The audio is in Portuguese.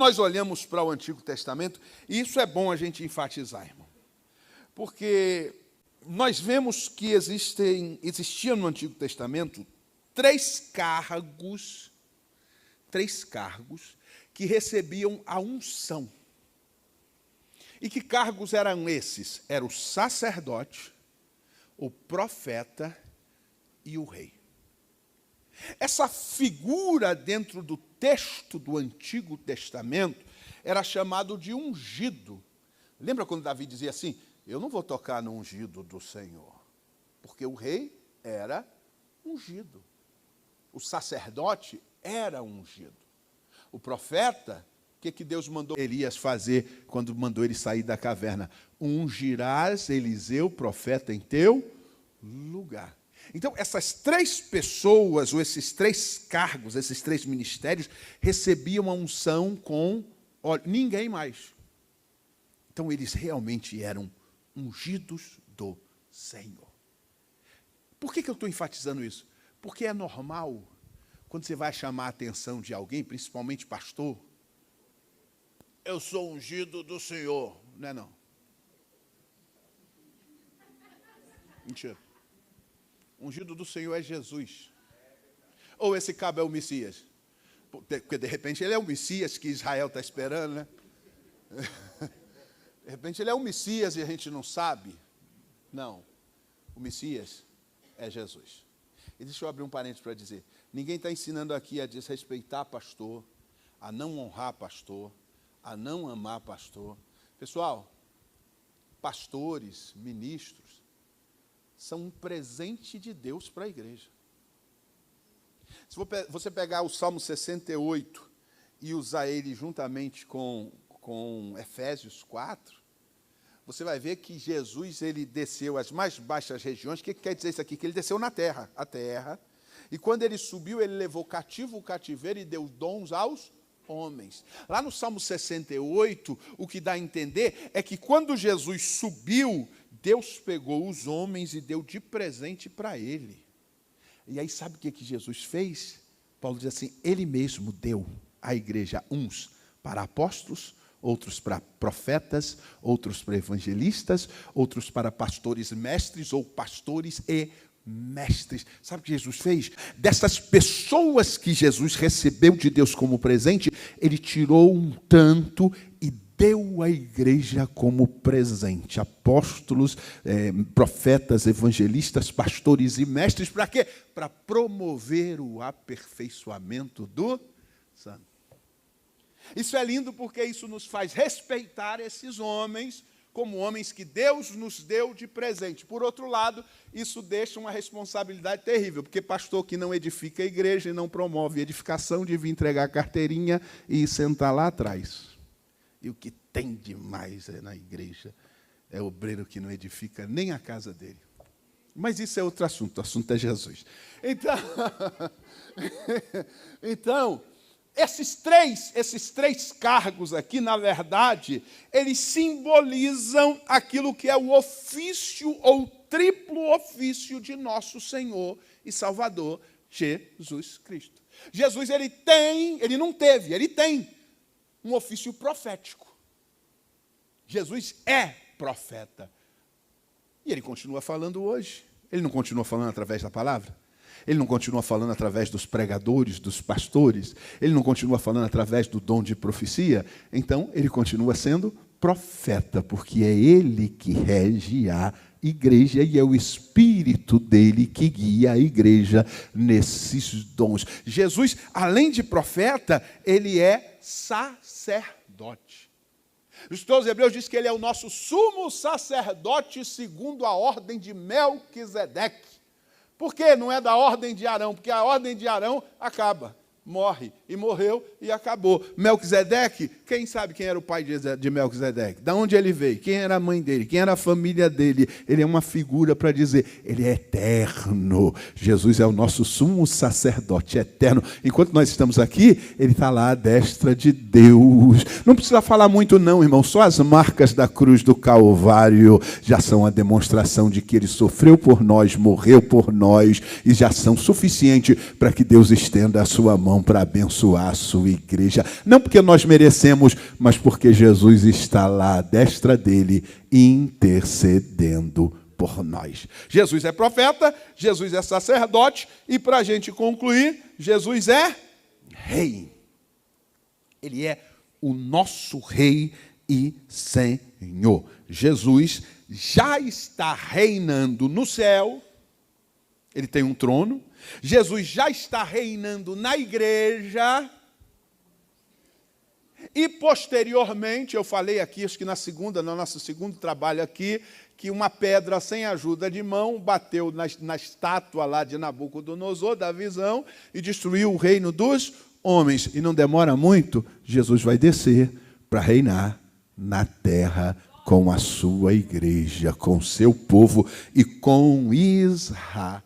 nós olhamos para o Antigo Testamento, e isso é bom a gente enfatizar, irmão, porque nós vemos que existiam no Antigo Testamento três cargos que recebiam a unção. E que cargos eram esses? Era o sacerdote, o profeta e o rei. Essa figura dentro do texto do Antigo Testamento era chamado de ungido. Lembra quando Davi dizia assim, eu não vou tocar no ungido do Senhor, porque o rei era ungido. O sacerdote era ungido. O profeta, o que Deus mandou Elias fazer quando mandou ele sair da caverna? Ungirás Eliseu, profeta, em teu lugar. Então, essas três pessoas, ou esses três cargos, esses três ministérios, recebiam a unção com ninguém mais. Então, eles realmente eram ungidos do Senhor. Por que eu estou enfatizando isso? Porque é normal, quando você vai chamar a atenção de alguém, principalmente pastor, eu sou ungido do Senhor. Não é não? Mentira. Ungido do Senhor é Jesus. Ou esse cabo é o Messias? Porque de repente ele é o Messias que Israel está esperando, né? De repente ele é o Messias e a gente não sabe. Não. O Messias é Jesus. E deixa eu abrir um parênteses para dizer, ninguém está ensinando aqui a desrespeitar pastor, a não honrar pastor, a não amar pastor. Pessoal, pastores, ministros, são um presente de Deus para a igreja. Se você pegar o Salmo 68 e usar ele juntamente com Efésios 4, você vai ver que Jesus ele desceu às mais baixas regiões. O que quer dizer isso aqui? Que ele desceu na terra, a terra, e quando ele subiu, ele levou cativo o cativeiro e deu dons aos homens. Lá no Salmo 68, o que dá a entender é que quando Jesus subiu, Deus pegou os homens e deu de presente para ele. E aí sabe o que Jesus fez? Paulo diz assim, ele mesmo deu à igreja uns para apóstolos, outros para profetas, outros para evangelistas, outros para pastores mestres ou pastores e mestres. Sabe o que Jesus fez? Dessas pessoas que Jesus recebeu de Deus como presente, ele tirou um tanto e deu à igreja como presente. Apóstolos, profetas, evangelistas, pastores e mestres, para quê? Para promover o aperfeiçoamento do santo. Isso é lindo porque isso nos faz respeitar esses homens como homens que Deus nos deu de presente. Por outro lado, isso deixa uma responsabilidade terrível, porque pastor que não edifica a igreja e não promove a edificação, devia entregar a carteirinha e sentar lá atrás. E o que tem demais na igreja é obreiro que não edifica nem a casa dele. Mas isso é outro assunto, o assunto é Jesus. Então esses três cargos aqui, na verdade, eles simbolizam aquilo que é o ofício ou triplo ofício de nosso Senhor e Salvador, Jesus Cristo. Jesus, ele tem um ofício profético. Jesus é profeta. E ele continua falando hoje. Ele não continua falando através da palavra? Ele não continua falando através dos pregadores, dos pastores? Ele não continua falando através do dom de profecia? Então, ele continua sendo profeta, porque é ele que rege a igreja e é o Espírito dele que guia a igreja nesses dons. Jesus, além de profeta, ele é sacerdote. O escritor aos Hebreus diz que ele é o nosso sumo sacerdote segundo a ordem de Melquisedeque. Por que não é da ordem de Arão? Porque a ordem de Arão acaba, morre, e morreu e acabou. Melquisedeque, quem sabe quem era o pai de Melquisedeque? Da onde ele veio? Quem era a mãe dele? Quem era a família dele? Ele é uma figura para dizer, ele é eterno. Jesus é o nosso sumo sacerdote eterno. Enquanto nós estamos aqui, ele está lá à destra de Deus. Não precisa falar muito não, irmão. Só as marcas da cruz do Calvário já são a demonstração de que ele sofreu por nós, morreu por nós, e já são suficientes para que Deus estenda a sua mão mão para abençoar a sua igreja. Não porque nós merecemos, mas porque Jesus está lá à destra dele, intercedendo por nós. Jesus é profeta, Jesus é sacerdote, e para a gente concluir, Jesus é rei. Ele é o nosso rei e Senhor. Jesus já está reinando no céu, ele tem um trono. Jesus já está reinando na igreja. E posteriormente, eu falei aqui, acho que no nosso segundo trabalho aqui, que uma pedra sem ajuda de mão bateu na estátua lá de Nabucodonosor, da visão, e destruiu o reino dos homens. E não demora muito, Jesus vai descer para reinar na terra com a sua igreja, com o seu povo e com Israel.